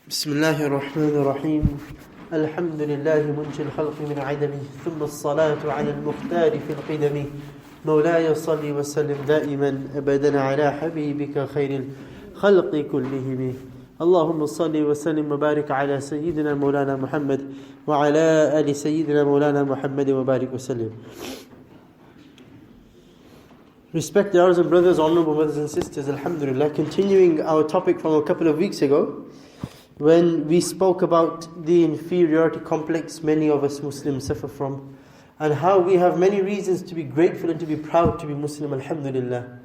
بسم الله الرحمن الرحيم الحمد لله منجي الخلق من عدمه ثم الصلاة على المختار في القدم مولاي صل وسلم دائما أبدا على حبيبك خير الخلق كلهم اللهم صل وسلم وبارك على سيدنا مولانا محمد وعلى آل سيدنا مولانا محمد وبارك وسلم. Respected elders and brothers, honorable brothers and sisters, alhamdulillah, continuing our topic from a couple of weeks ago, when we spoke about the inferiority complex many of us Muslims suffer from, and how we have many reasons to be grateful and to be proud to be Muslim, alhamdulillah.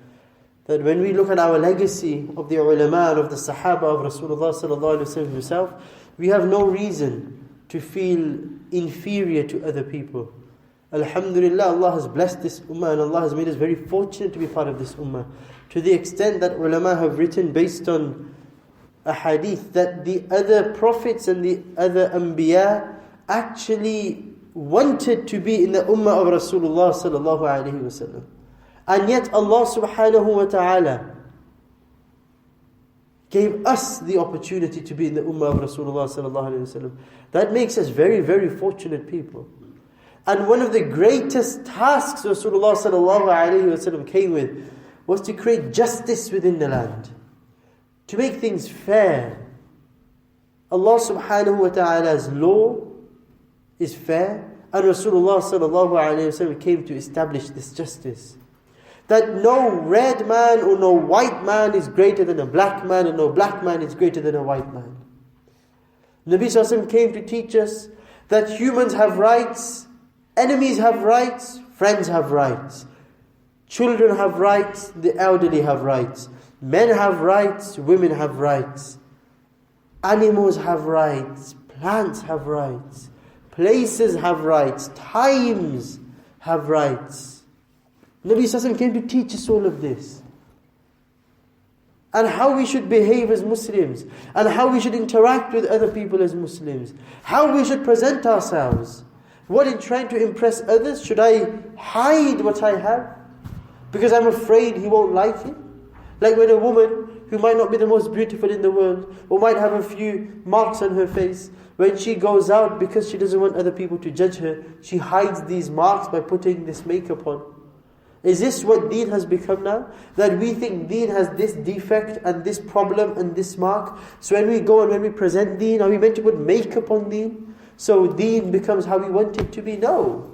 That when we look at our legacy of the ulama and of the sahaba of Rasulullah sallallahu alaihi wasallam himself, we have no reason to feel inferior to other people. Alhamdulillah, Allah has blessed this ummah and Allah has made us very fortunate to be part of this ummah. To the extent that ulama have written based on a hadith that the other prophets and the other anbiya actually wanted to be in the ummah of Rasulullah sallallahu alaihi wasallam. And yet Allah subhanahu wa ta'ala gave us the opportunity to be in the ummah of Rasulullah sallallahu alaihi wasallam. That makes us very, very fortunate people. And one of the greatest tasks Rasulullah sallallahu alaihi wasallam came with was to create justice within the land, to make things fair. Allah subhanahu wa ta'ala's law is fair, and Rasulullah sallallahu alaihi wasallam came to establish this justice. That no red man or no white man is greater than a black man, and no black man is greater than a white man. Nabi sallallahu alaihi wasallam came to teach us that humans have rights, enemies have rights, friends have rights, children have rights, the elderly have rights, men have rights, women have rights, animals have rights, plants have rights, places have rights, times have rights. Nabi Sallallahu Alaihi Wasallam came to teach us all of this. And how we should behave as Muslims, and how we should interact with other people as Muslims, how we should present ourselves. What, in trying to impress others, should I hide what I have because I'm afraid he won't like it? Like when a woman who might not be the most beautiful in the world, or might have a few marks on her face, when she goes out, because she doesn't want other people to judge her, she hides these marks by putting this makeup on. Is this what Deen has become now? That we think Deen has this defect and this problem and this mark. So when we go and when we present Deen, are we meant to put makeup on Deen? So Deen becomes how we want it to be? No.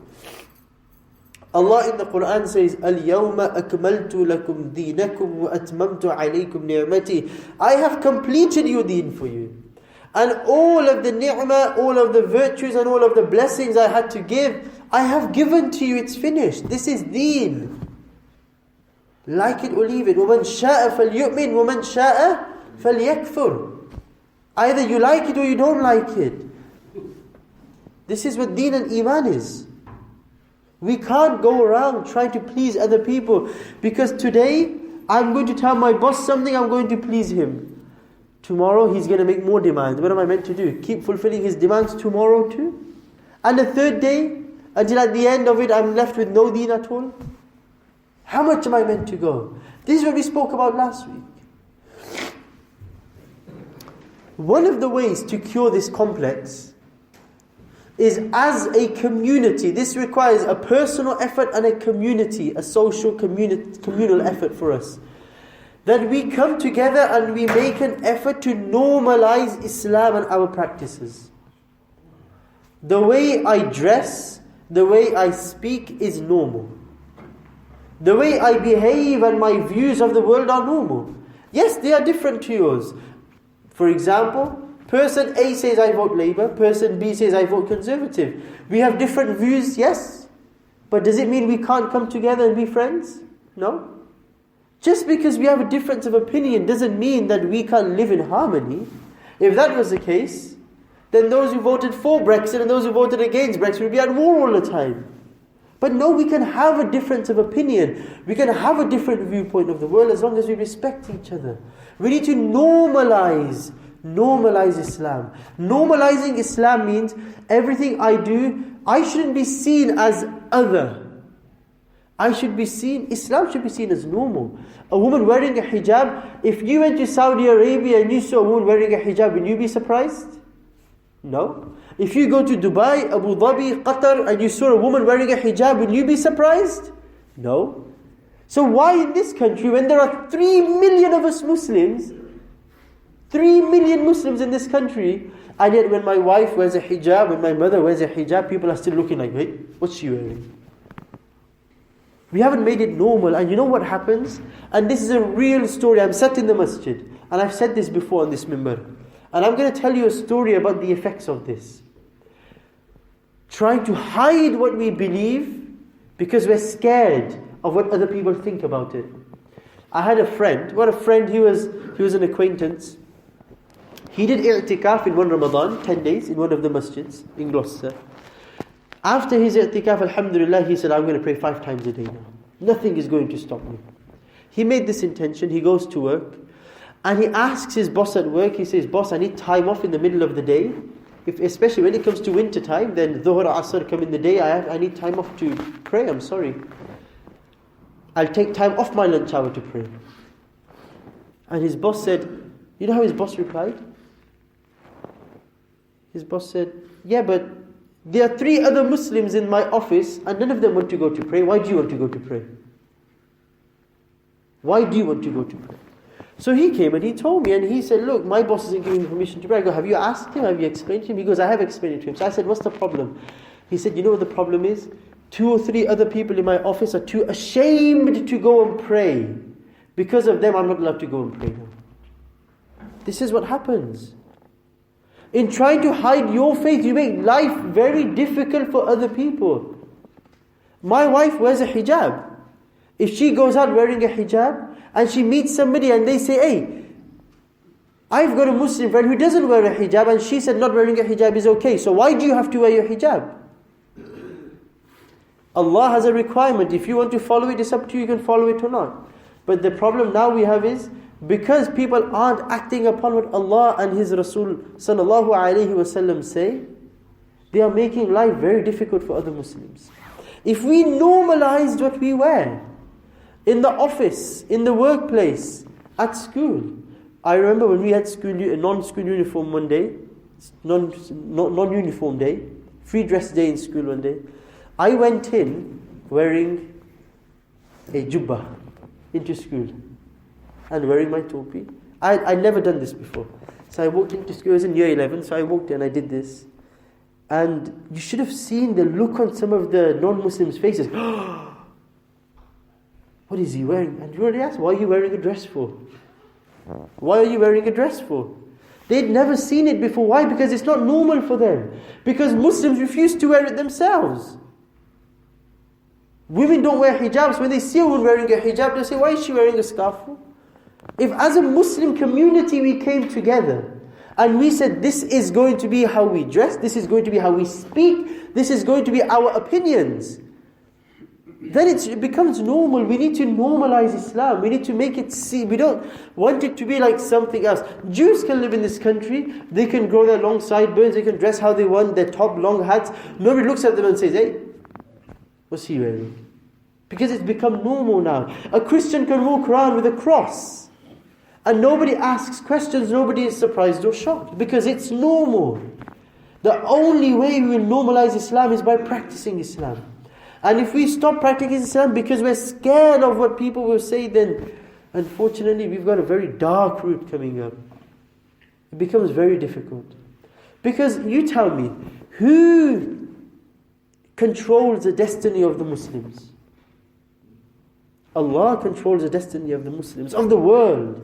Allah in the Quran says, "Al-yawma akmaltu lakum deenakum wa atmamtu alaykum ni'mati." I have completed your Deen for you. And all of the ni'mah, all of the virtues and all of the blessings I had to give, I have given to you. It's finished. This is Deen. Like it or leave it. وَمَنْ شَاءَ فَلْيُؤْمِنْ وَمَنْ شَاءَ فَلْيَكْفُرْ. Either you like it or you don't like it. This is what Deen and Iman is. We can't go around trying to please other people, because today I'm going to tell my boss something, I'm going to please him. Tomorrow he's going to make more demands. What am I meant to do? Keep fulfilling his demands tomorrow too? And the third day, until at the end of it I'm left with no Deen at all? How much am I meant to go? This is what we spoke about last week. One of the ways to cure this complex is as a community. This requires a personal effort and a community, a social communal effort for us. That we come together and we make an effort to normalize Islam and our practices. The way I dress, the way I speak is normal. The way I behave and my views of the world are normal. Yes, they are different to yours. For example, person A says I vote Labour, person B says I vote Conservative. We have different views, yes. But does it mean we can't come together and be friends? No. Just because we have a difference of opinion doesn't mean that we can't live in harmony. If that was the case, then those who voted for Brexit and those who voted against Brexit would be at war all the time. But no, we can have a difference of opinion. We can have a different viewpoint of the world as long as we respect each other. We need to normalize Islam. Normalizing Islam means everything I do, I shouldn't be seen as other. Islam should be seen as normal. A woman wearing a hijab, if you went to Saudi Arabia and you saw a woman wearing a hijab, will you be surprised? No. If you go to Dubai, Abu Dhabi, Qatar, and you saw a woman wearing a hijab, will you be surprised? No. So why in this country, when there are 3 million of us Muslims, 3 million Muslims in this country, and yet when my wife wears a hijab, when my mother wears a hijab, people are still looking like, wait, what's she wearing? We haven't made it normal. And you know what happens? And this is a real story. I'm sat in the masjid, and I've said this before on this mimbar. And I'm going to tell you a story about the effects of this. Trying to hide what we believe because we're scared of what other people think about it. I had a friend. What a friend. He was an acquaintance. He did i'tikaf in one Ramadan, 10 days, in one of the masjids in Gloucester. After his i'tikaf, alhamdulillah, he said, I'm going to pray 5 times a day now. Nothing is going to stop me. He made this intention. He goes to work. And he asks his boss at work, he says, boss, I need time off in the middle of the day. Especially when it comes to winter time, then Dhuhr, Asr come in the day, I need time off to pray, I'm sorry. I'll take time off my lunch hour to pray. And his boss said, you know how his boss replied? His boss said, yeah, but there are 3 other Muslims in my office and none of them want to go to pray. Why do you want to go to pray? Why do you want to go to pray? So he came and he told me, and he said, look, my boss isn't giving me permission to pray. I go, have you asked him? Have you explained to him? He goes, I have explained it to him. So I said, what's the problem? He said, you know what the problem is? 2 or 3 other people in my office are too ashamed to go and pray. Because of them, I'm not allowed to go and pray now. This is what happens. In trying to hide your faith, you make life very difficult for other people. My wife wears a hijab. If she goes out wearing a hijab, and she meets somebody and they say, hey, I've got a Muslim friend who doesn't wear a hijab, and she said not wearing a hijab is okay. So why do you have to wear your hijab? Allah has a requirement. If you want to follow it, it's up to you, you can follow it or not. But the problem now we have is, because people aren't acting upon what Allah and His Rasul sallallahu alaihi wasallam say, they are making life very difficult for other Muslims. If we normalized what we wear, in the office, in the workplace, at school. I remember when we had non-school uniform one day, non-uniform day, free dress day in school one day. I went in wearing a jubbah into school and wearing my topi. I'd never done this before. So I walked into school, I was in year 11, so I walked in, I did this. And you should have seen the look on some of the non-Muslims' faces. What is he wearing? And you already asked, why are you wearing a dress for? Why are you wearing a dress for? They'd never seen it before. Why? Because it's not normal for them. Because Muslims refuse to wear it themselves. Women don't wear hijabs. When they see a woman wearing a hijab, they say, why is she wearing a scarf for? If as a Muslim community we came together and we said, this is going to be how we dress, this is going to be how we speak, this is going to be our opinions, then it becomes normal. We need to normalize Islam. We need to make it see. We don't want it to be like something else. Jews can live in this country. They can grow their long sideburns. They can dress how they want. Their top long hats. Nobody looks at them and says, hey, what's he wearing? Because it's become normal now. A Christian can walk around with a cross. And nobody asks questions. Nobody is surprised or shocked. Because it's normal. The only way we will normalize Islam is by practicing Islam. And if we stop practicing Islam because we're scared of what people will say, then unfortunately we've got a very dark route coming up. It becomes very difficult. Because you tell me, who controls the destiny of the Muslims? Allah controls the destiny of the Muslims, of the world.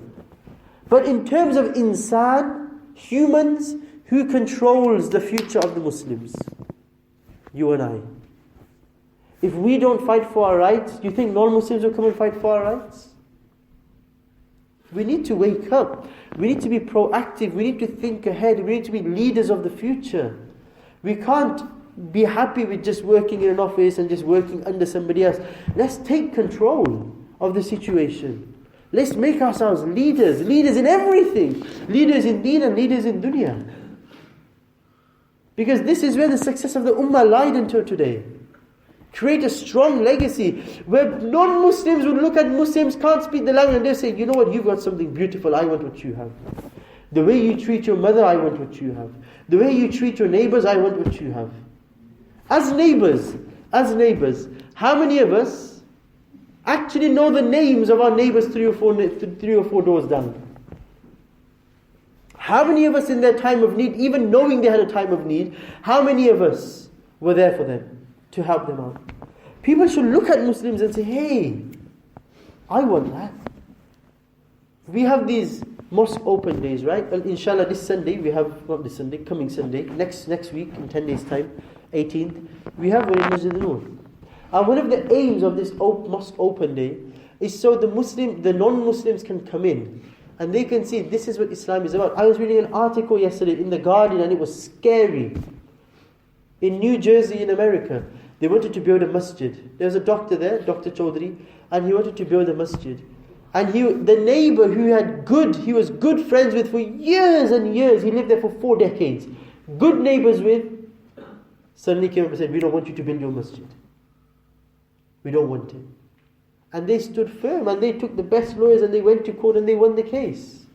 But in terms of insan, humans, who controls the future of the Muslims? You and I. If we don't fight for our rights, do you think non-Muslims will come and fight for our rights? We need to wake up. We need to be proactive. We need to think ahead. We need to be leaders of the future. We can't be happy with just working in an office and just working under somebody else. Let's take control of the situation. Let's make ourselves leaders. Leaders in everything. Leaders in Deen and leaders in dunya. Because this is where the success of the ummah lied until today. Create a strong legacy where non-Muslims will look at Muslims, can't speak the language, and they'll say, you know what, you've got something beautiful, I want what you have. The way you treat your mother, I want what you have. The way you treat your neighbors, I want what you have. As neighbors, how many of us actually know the names of our neighbors 3 or 4 doors down? How many of us in their time of need, even knowing they had a time of need, how many of us were there for them to help them out? People should look at Muslims and say, hey, I want that. We have these mosque open days, right? Well, inshallah, this Sunday, we have, not this Sunday, coming Sunday, next week, in 10 days' time, 18th, we have a Masjid al-Nur. And one of the aims of this mosque open day is so the non-Muslims can come in and they can see this is what Islam is about. I was reading an article yesterday in The Guardian and it was scary. In New Jersey in America, they wanted to build a masjid. There was a doctor there, Dr. Chaudhry, and he wanted to build a masjid. And the neighbor he was good friends with for years and years, he lived there for 4 decades, good neighbors with, suddenly came up and said, we don't want you to build your masjid. We don't want it. And they stood firm and they took the best lawyers and they went to court and they won the case.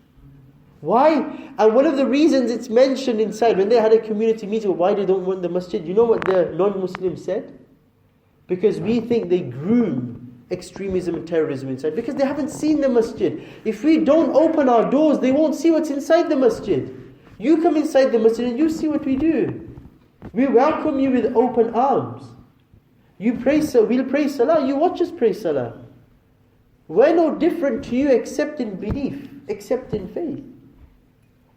Why? And one of the reasons it's mentioned inside, when they had a community meeting, why they don't want the masjid, you know what the non-Muslims said? Because we think they groom extremism and terrorism inside. Because they haven't seen the masjid. If we don't open our doors, they won't see what's inside the masjid. You come inside the masjid and you see what we do. We welcome you with open arms. You pray, we'll pray salah, you watch us pray salah. We're no different to you except in belief, except in faith.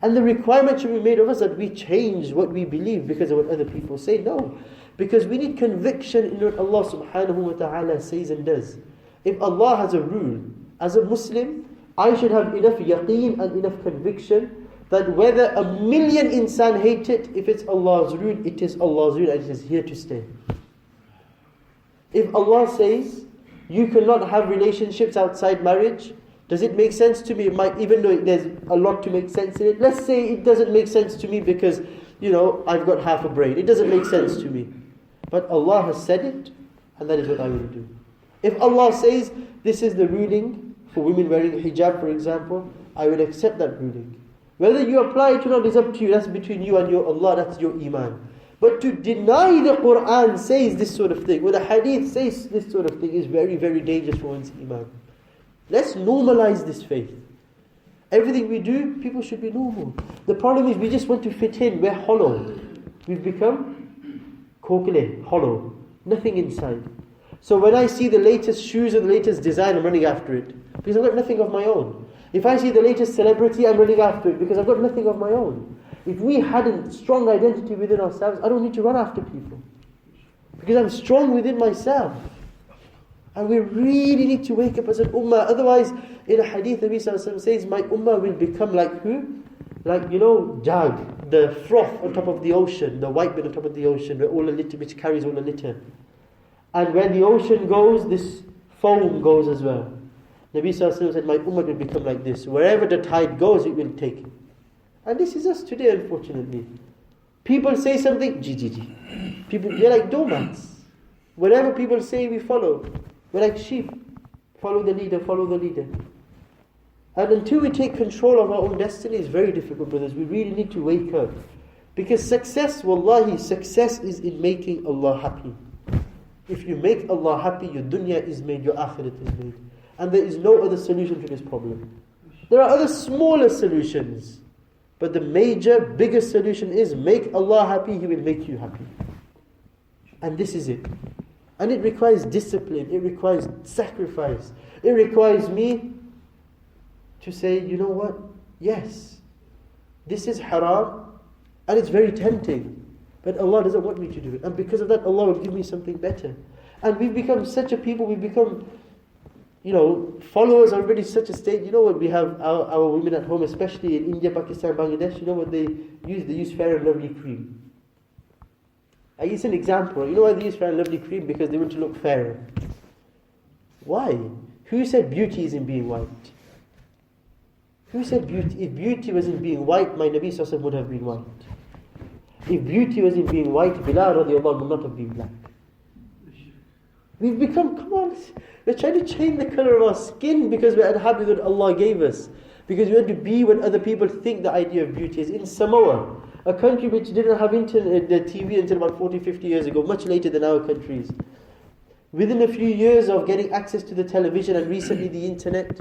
And the requirement should be made of us that we change what we believe because of what other people say. No. Because we need conviction in what Allah subhanahu wa ta'ala says and does. If Allah has a rule, as a Muslim, I should have enough yaqeen and enough conviction that whether 1,000,000 insan hate it, if it's Allah's rule, it is Allah's rule and it is here to stay. If Allah says, you cannot have relationships outside marriage, does it make sense to me? It might, even though there's a lot to make sense in it. Let's say it doesn't make sense to me because, I've got half a brain. It doesn't make sense to me. But Allah has said it, and that is what I will do. If Allah says, this is the ruling for women wearing hijab, for example, I will accept that ruling. Whether you apply it or not is up to you. That's between you and your Allah. That's your iman. But to deny the Quran says this sort of thing, or the hadith says this sort of thing, is very, very dangerous for one's iman. Let's normalize this faith. Everything we do, people should be normal. The problem is we just want to fit in. We're hollow. We've become kokle, hollow. Nothing inside. So when I see the latest shoes and the latest design, I'm running after it. Because I've got nothing of my own. If I see the latest celebrity, I'm running after it. Because I've got nothing of my own. If we hadn't strong identity within ourselves, I don't need to run after people. Because I'm strong within myself. And we really need to wake up as an ummah. Otherwise, in a hadith, Nabi Sallallahu Alaihi Wasallam says, my ummah will become like who? Like, jag, the froth on top of the ocean, the white bit on top of the ocean, where all the litter, which carries all the litter. And where the ocean goes, this foam goes as well. Nabi Sallallahu Alaihi Wasallam said, my ummah will become like this. Wherever the tide goes, it will take it. And this is us today, unfortunately. People say something, people, we're like doormats. Whatever people say, we follow. We're like sheep. Follow the leader, follow the leader. And until we take control of our own destiny, it's very difficult, brothers. We really need to wake up. Because success, wallahi, success is in making Allah happy. If you make Allah happy, your dunya is made, your akhirat is made. And there is no other solution to this problem. There are other smaller solutions. But the major, biggest solution is make Allah happy, He will make you happy. And this is it. And it requires discipline. It requires sacrifice. It requires me to say, you know what? Yes, this is haram and it's very tempting. But Allah doesn't want me to do it. And because of that, Allah will give me something better. And we've become such a people, we've become, followers already such a state. You know what, we have our women at home, especially in India, Pakistan, Bangladesh, you know what they use? They use Fair and Lovely cream. It's an example. You know why they use Fair and Lovely cream? Because they want to look fairer. Why? Who said beauty is in being white? Who said beauty? If beauty was in being white, my Nabi Sallallahu Alaihi Wasallam would have been white. If beauty was in being white, Bilal radiallahu anhu would not have been black. We've become, come on, we're trying to change the colour of our skin because we're unhappy with what Allah gave us. Because we want to be what other people think the idea of beauty is. In Samoa, a country which didn't have internet, the TV until about 40, 50 years ago, much later than our countries. Within a few years of getting access to the television and recently the internet,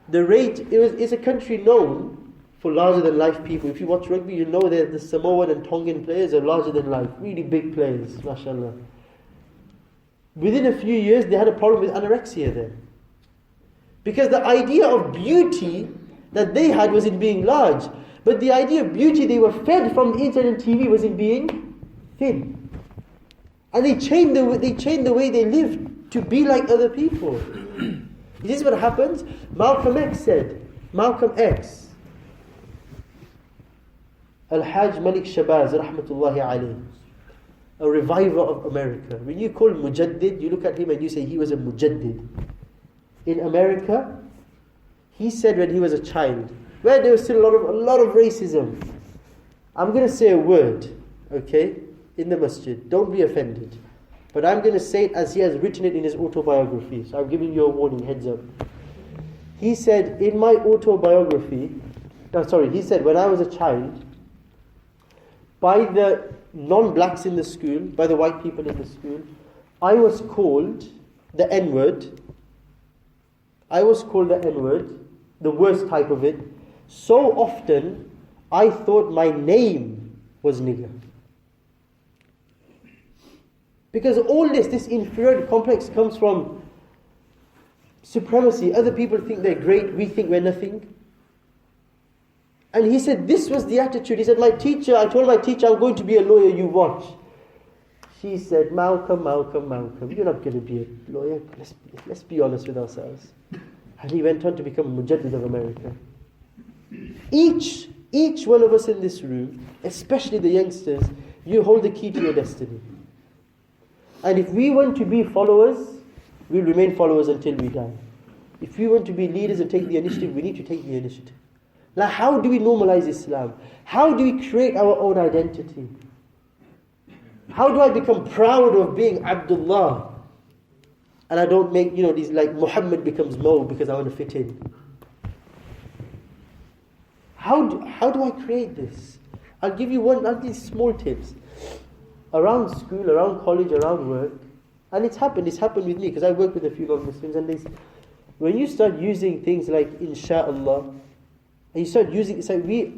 the rate, it's a country known for larger than life people. If you watch rugby, you know that the Samoan and Tongan players are larger than life, really big players, mashallah. Within a few years, they had a problem with anorexia there. Because the idea of beauty that they had was in being large. But the idea of beauty they were fed from the internet and TV was in being thin. And they changed the way they lived to be like other people. This is what happens. Malcolm X said, Al-Hajj Malik Shabazz, rahmatullahi alayhi, a reviver of America. When you call Mujaddid, you look at him and you say he was a Mujaddid. In America, he said when he was a child, where there was still a lot of racism. I'm going to say a word, okay, in the masjid. Don't be offended. But I'm going to say it as he has written it in his autobiography. So I'm giving you a warning, heads up. He said, in my autobiography, he said, when I was a child, by the non-blacks in the school, by the white people in the school, I was called the N-word. I was called the N-word, the worst type of it. So often, I thought my name was nigger. Because all this inferiority complex comes from supremacy. Other people think they're great, we think we're nothing. And he said this was the attitude. He said, I told my teacher, I'm going to be a lawyer, you watch. She said, Malcolm, you're not going to be a lawyer. Let's be honest with ourselves. And he went on to become a Mujaddid of America. Each one of us in this room, especially the youngsters, you hold the key to your destiny. And if we want to be followers, we'll remain followers until we die. If we want to be leaders and take the initiative, we need to take the initiative. Now, how do we normalize Islam? How do we create our own identity? How do I become proud of being Abdullah? And I don't make, these like Muhammad becomes Mo because I want to fit in. How do I create this? I'll give you small tips. Around school, around college, around work. And it's happened with me because I work with a few non-Muslims, and when you start using things like Insha'Allah, and you start using,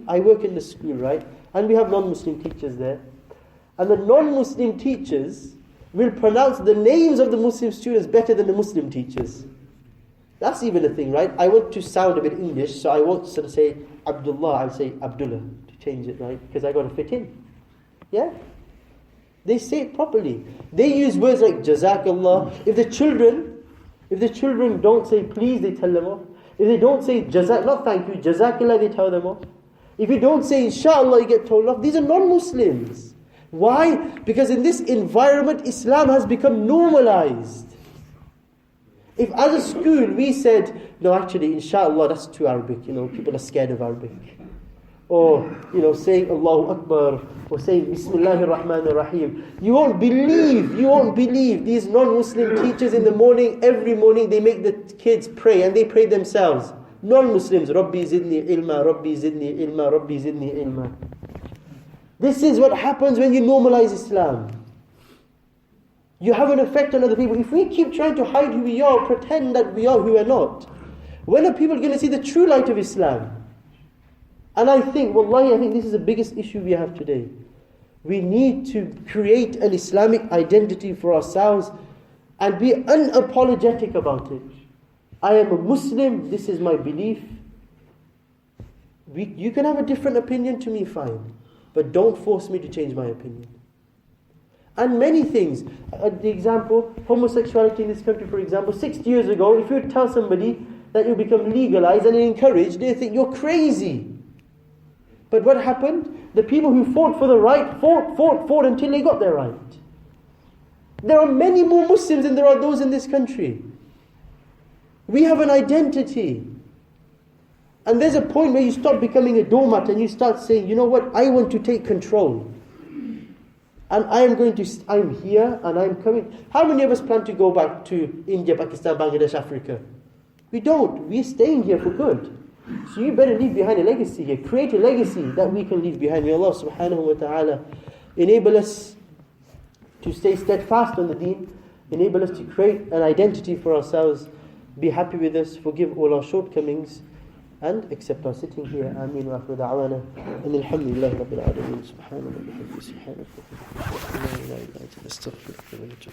I work in the school, right? And we have non-Muslim teachers there. And the non-Muslim teachers will pronounce the names of the Muslim students better than the Muslim teachers. That's even a thing, right? I want to sound a bit English, so I won't sort of say Abdullah, I'll say Abdullah to change it, right? Because I got to fit in. Yeah? They say it properly. They use words like Jazakallah. If the children don't say please, they tell them off. If they don't say not thank you, Jazakallah, they tell them off. If you don't say Inshallah, you get told off. These are non-Muslims. Why? Because in this environment, Islam has become normalized. If as a school we said, no, actually, Inshallah, that's too Arabic. People are scared of Arabic. Or, saying Allahu Akbar, or saying Bismillahir Rahmanir Rahim. You won't believe these non-Muslim teachers in the morning, every morning they make the kids pray, and they pray themselves. Non-Muslims, Rabbi zidni ilma, Rabbi zidni ilma, Rabbi zidni ilma. This is what happens when you normalize Islam. You have an effect on other people. If we keep trying to hide who we are, pretend that we are who we're not, when are people going to see the true light of Islam? And I think this is the biggest issue we have today. We need to create an Islamic identity for ourselves and be unapologetic about it. I am a Muslim, this is my belief. You can have a different opinion to me, fine. But don't force me to change my opinion. And many things. The example, homosexuality in this country, for example, 60 years ago, if you would tell somebody that you become legalized and encouraged, they think you're crazy. But what happened? The people who fought for the right fought until they got their right. There are many more Muslims than there are those in this country. We have an identity. And there's a point where you stop becoming a doormat and you start saying, you know what, I want to take control. And I'm here and I'm coming. How many of us plan to go back to India, Pakistan, Bangladesh, Africa? We don't. We're staying here for good. So you better leave behind a legacy here. Create a legacy that we can leave behind. May Allah subhanahu wa ta'ala enable us to stay steadfast on the deen. Enable us to create an identity for ourselves. Be happy with us. Forgive all our shortcomings. And accept our sitting here. Ameen wa akhiru da'wana. And alhamdulillahi rabbil alameen. Subhanallah wa bihamdihi. Subhanallah.